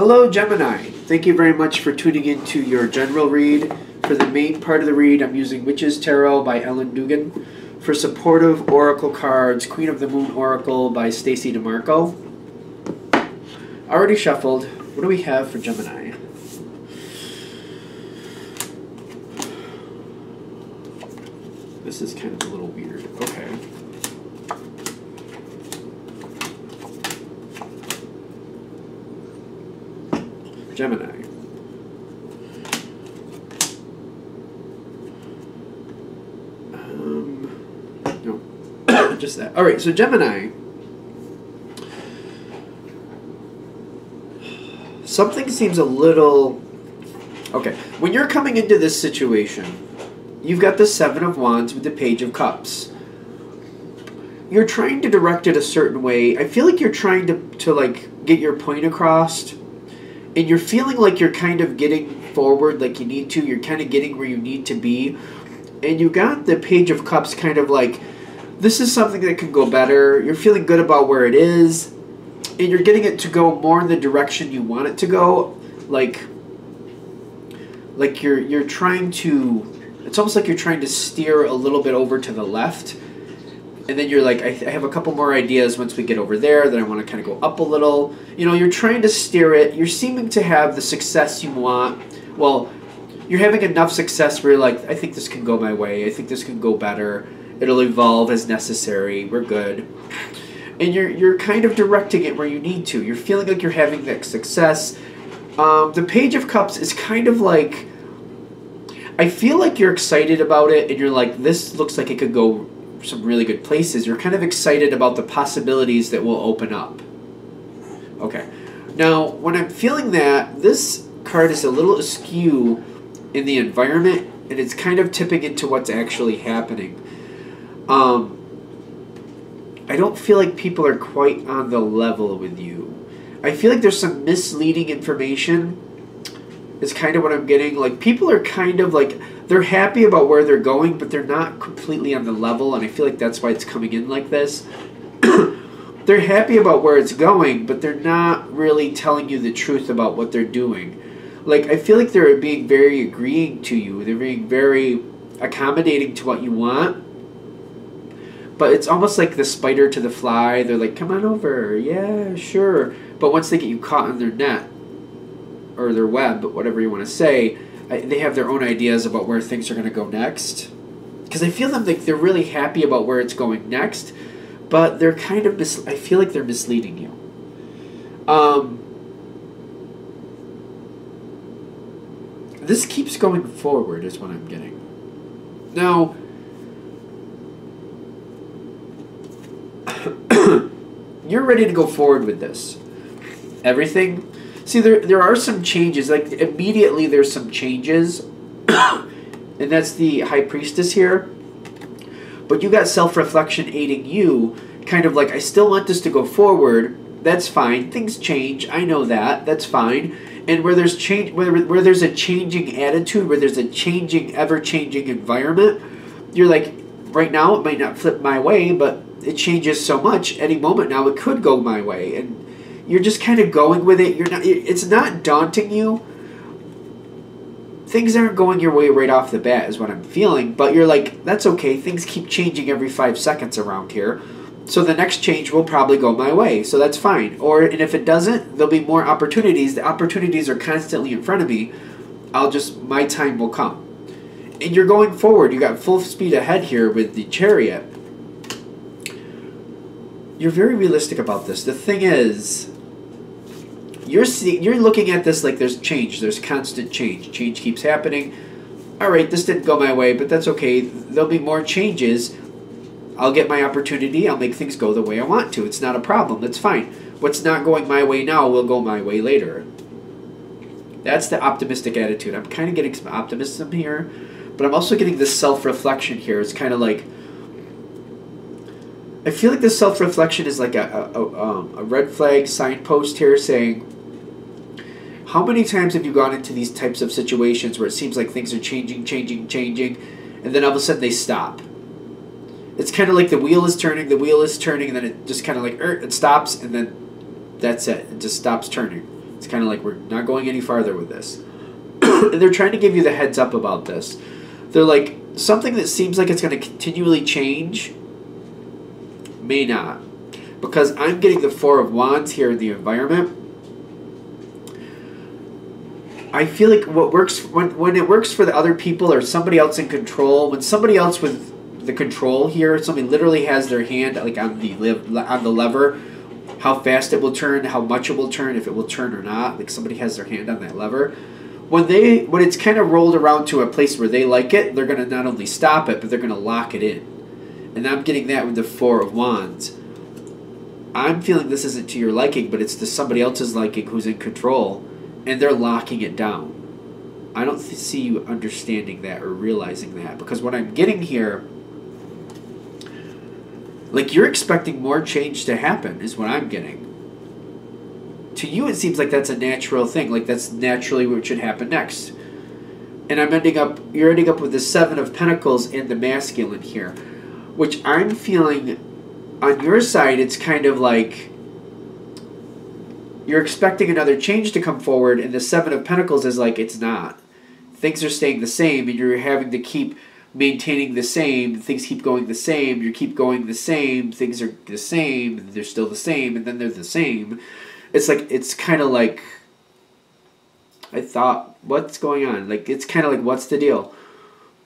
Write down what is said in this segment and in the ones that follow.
Hello, Gemini. Thank you very much for tuning into your general read. For the main part of the read, I'm using Witch's Tarot by Ellen Dugan. For supportive oracle cards, Queen of the Moon Oracle by Stacey DeMarco. Already shuffled. What do we have for Gemini? This is kind of a little weird. Okay. Gemini. No, just that. All right, so Gemini. Something seems a little... Okay, when you're coming into this situation, you've got the Seven of Wands with the Page of Cups. You're trying to direct it a certain way. I feel like you're trying to like get your point across. And you're feeling like you're kind of getting forward like you need to. You're kind of getting where you need to be. And you got the Page of Cups kind of like, this is something that can go better. You're feeling good about where it is. And you're getting it to go more in the direction you want it to go. Like you're trying to, it's almost like you're trying to steer a little bit over to the left. And then you're like, I have a couple more ideas once we get over there, then I want to kind of go up a little. You know, you're trying to steer it. You're seeming to have the success you want. Well, you're having enough success where you're like, I think this can go my way. I think this can go better. It'll evolve as necessary. We're good. And you're kind of directing it where you need to. You're feeling like you're having that success. The Page of Cups is kind of like, I feel like you're excited about it, and you're like, this looks like it could go some really good places. You're kind of excited about the possibilities that will open up. Okay. Now, when I'm feeling that, this card is a little askew in the environment, and it's kind of tipping into what's actually happening. I don't feel like people are quite on the level with you. I feel like there's some misleading information is kind of what I'm getting. Like, people are kind of like, they're happy about where they're going, but they're not completely on the level, and I feel like that's why it's coming in like this. They're happy about where it's going, but they're not really telling you the truth about what they're doing. Like, I feel like they're being very agreeing to you. They're being very accommodating to what you want. But it's almost like the spider to the fly. They're like, come on over. Yeah, sure. But once they get you caught in their net, or their web, whatever you want to say, they have their own ideas about where things are going to go next. Because I feel them like they're really happy about where it's going next, but they're kind of I feel like they're misleading you. This keeps going forward is what I'm getting. Now, you're ready to go forward with this. Everything. See, there are some changes. Like, immediately there's some changes. And that's the High Priestess here. But you got self-reflection aiding you. Kind of like, I still want this to go forward. That's fine. Things change. I know that. That's fine. And where there's change, where there's a changing attitude, where there's a changing, ever-changing environment, you're like, right now it might not flip my way, but it changes so much. Any moment now it could go my way. And you're just kind of going with it. It's not daunting you. Things aren't going your way right off the bat is what I'm feeling. But you're like, that's okay. Things keep changing every 5 seconds around here. So the next change will probably go my way. So that's fine. And if it doesn't, there'll be more opportunities. The opportunities are constantly in front of me. My time will come. And you're going forward. You got full speed ahead here with the Chariot. You're very realistic about this. The thing is, you're looking at this like there's change. There's constant change. Change keeps happening. All right, this didn't go my way, but that's okay. There'll be more changes. I'll get my opportunity. I'll make things go the way I want to. It's not a problem. That's fine. What's not going my way now will go my way later. That's the optimistic attitude. I'm kind of getting some optimism here, but I'm also getting this self-reflection here. It's kind of like, I feel like this self-reflection is like a red flag signpost here saying, how many times have you gone into these types of situations where it seems like things are changing, and then all of a sudden they stop? It's kind of like the wheel is turning, and then it just kind of like, it stops, and then that's it. It just stops turning. It's kind of like we're not going any farther with this. And they're trying to give you the heads up about this. They're like, something that seems like it's going to continually change may not. Because I'm getting the Four of Wands here in the environment. I feel like what works, when it works for the other people or somebody else in control, when somebody else with the control here, somebody literally has their hand like on the lever, how fast it will turn, how much it will turn, if it will turn or not, like somebody has their hand on that lever. When it's kind of rolled around to a place where they like it, they're going to not only stop it, but they're going to lock it in. And I'm getting that with the Four of Wands. I'm feeling this isn't to your liking, but it's to somebody else's liking who's in control, and they're locking it down. I don't see you understanding that or realizing that, because what I'm getting here, like you're expecting more change to happen is what I'm getting. To you it seems like that's a natural thing, like that's naturally what should happen next. And you're ending up with the Seven of Pentacles in the masculine here, which I'm feeling on your side, it's kind of like you're expecting another change to come forward, and the Seven of Pentacles is like, it's not. Things are staying the same, and you're having to keep maintaining the same. Things keep going the same. You keep going the same. Things are the same, and they're still the same, and then they're the same. It's kind of like, I thought, what's going on? Like, it's kind of like, what's the deal?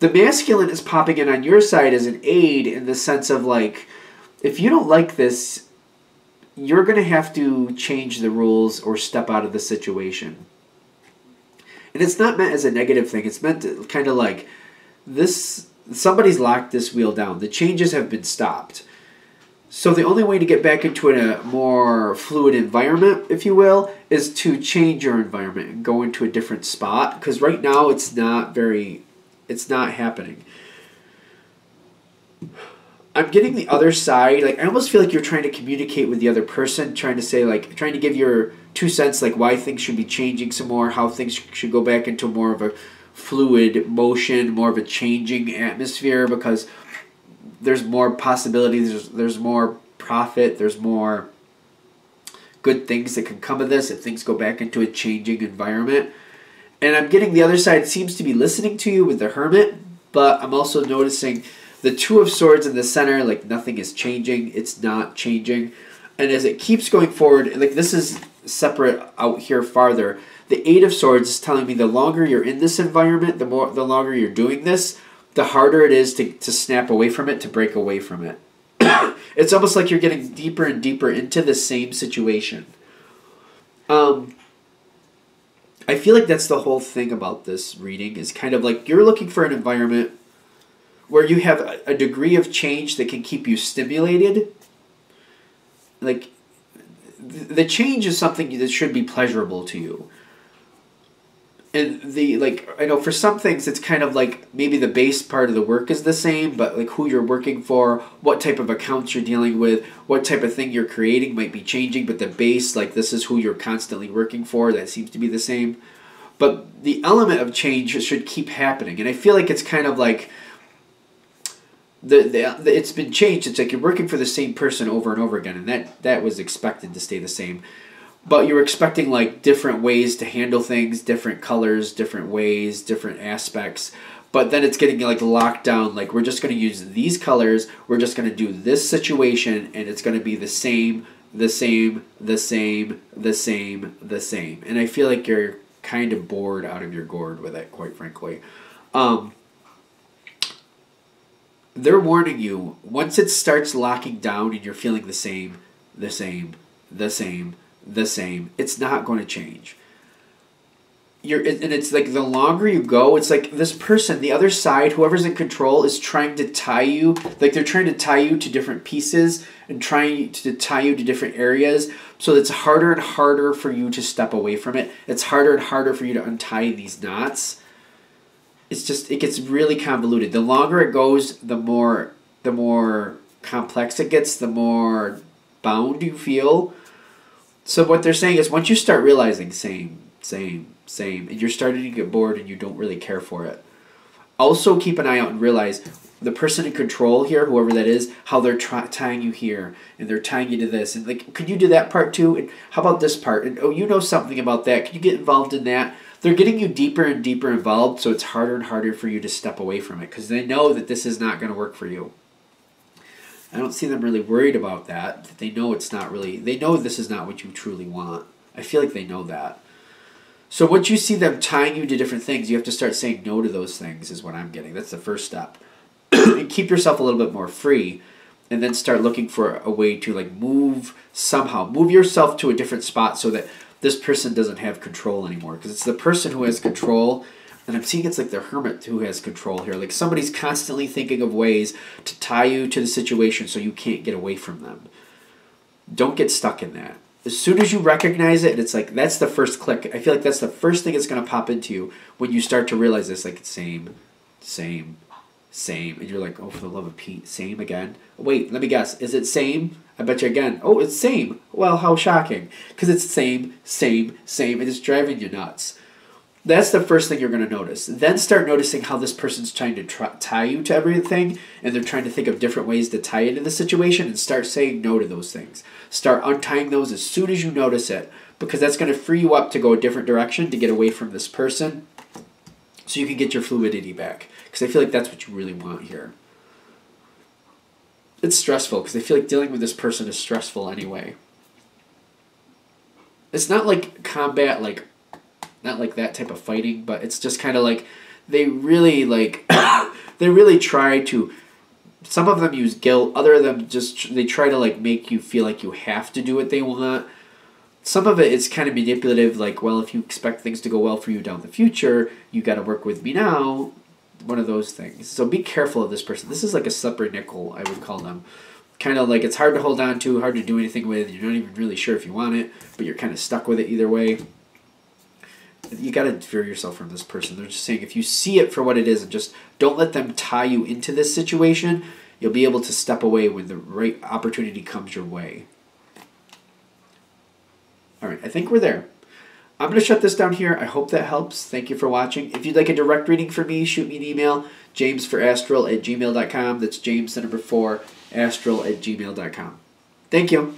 The masculine is popping in on your side as an aid in the sense of like, if you don't like this, you're going to have to change the rules or step out of the situation. And it's not meant as a negative thing. It's meant to kind of like, somebody's locked this wheel down. The changes have been stopped. So the only way to get back into a more fluid environment, if you will, is to change your environment and go into a different spot. Because right now it's not happening. I'm getting the other side. Like, I almost feel like you're trying to communicate with the other person, trying to say, like, trying to give your 2 cents, like, why things should be changing some more, how things should go back into more of a fluid motion, more of a changing atmosphere, because there's more possibilities, there's more profit, there's more good things that can come of this if things go back into a changing environment. And I'm getting the other side seems to be listening to you with the Hermit, but I'm also noticing the Two of Swords in the center, like nothing is changing, it's not changing. And as it keeps going forward, like this is separate out here farther, the Eight of Swords is telling me the longer you're in this environment, the longer you're doing this, the harder it is to snap away from it, to break away from it. It's almost like you're getting deeper and deeper into the same situation. I feel like that's the whole thing about this reading, is kind of like you're looking for an environment where you have a degree of change that can keep you stimulated. Like, the change is something that should be pleasurable to you. And I know for some things it's kind of like maybe the base part of the work is the same, but like who you're working for, what type of accounts you're dealing with, what type of thing you're creating might be changing, but the base, like this is who you're constantly working for, that seems to be the same. But the element of change should keep happening. And I feel like it's kind of like it's been changed. It's like you're working for the same person over and over again, and that was expected to stay the same. But you're expecting like different ways to handle things, different colors, different ways, different aspects. But then it's getting like locked down. Like, we're just going to use these colors. We're just going to do this situation, and it's going to be the same, the same, the same, the same, the same. And I feel like you're kind of bored out of your gourd with it, quite frankly. They're warning you, once it starts locking down and you're feeling the same, the same, the same, the same, it's not going to change. And it's like the longer you go, it's like this person, the other side, whoever's in control, is trying to tie you. Like, they're trying to tie you to different pieces and trying to tie you to different areas. So it's harder and harder for you to step away from it. It's harder and harder for you to untie these knots. It gets really convoluted. The longer it goes, the more complex it gets, the more bound you feel. So what they're saying is, once you start realizing same, and you're starting to get bored and you don't really care for it, also keep an eye out and realize the person in control here, whoever that is, how they're tying you here, and they're tying you to this, and like, could you do that part too? And how about this part? And oh, you know something about that. Can you get involved in that? They're getting you deeper and deeper involved, so it's harder and harder for you to step away from it because they know that this is not going to work for you. I don't see them really worried about that. They know it's not really, they know this is not what you truly want. I feel like they know that. So once you see them tying you to different things, you have to start saying no to those things is what I'm getting. That's the first step. And keep yourself a little bit more free and then start looking for a way to like move yourself to a different spot so that this person doesn't have control anymore. Because it's the person who has control. And I'm seeing it's like the hermit who has control here. Like somebody's constantly thinking of ways to tie you to the situation so you can't get away from them. Don't get stuck in that. As soon as you recognize it, it's like that's the first click. I feel like that's the first thing that's going to pop into you when you start to realize this. Like same. And you're like, oh, for the love of Pete, same again? Wait, let me guess. Is it same? I bet you again. Oh, it's same. Well, how shocking. Because it's same. And it's driving you nuts. That's the first thing you're going to notice. Then start noticing how this person's trying to tie you to everything, and they're trying to think of different ways to tie you to the situation, and start saying no to those things. Start untying those as soon as you notice it, because that's going to free you up to go a different direction, to get away from this person, so you can get your fluidity back. Because I feel like that's what you really want here. It's stressful, because I feel like dealing with this person is stressful anyway. It's not like combat, like... not like that type of fighting, but it's just kind of like they really like they really try to. Some of them use guilt. Other of them just they try to like make you feel like you have to do what they want. Some of it is kind of manipulative. Like, well, if you expect things to go well for you down the future, you got to work with me now. One of those things. So be careful of this person. This is like a slippery nickel, I would call them. Kind of like it's hard to hold on to, hard to do anything with. You're not even really sure if you want it, but you're kind of stuck with it either way. You got to veer yourself from this person. They're just saying if you see it for what it is and just don't let them tie you into this situation, you'll be able to step away when the right opportunity comes your way. All right, I think we're there. I'm going to shut this down here. I hope that helps. Thank you for watching. If you'd like a direct reading from me, shoot me an email, jamesforastral@gmail.com. That's James, the number 4, astral@gmail.com. Thank you.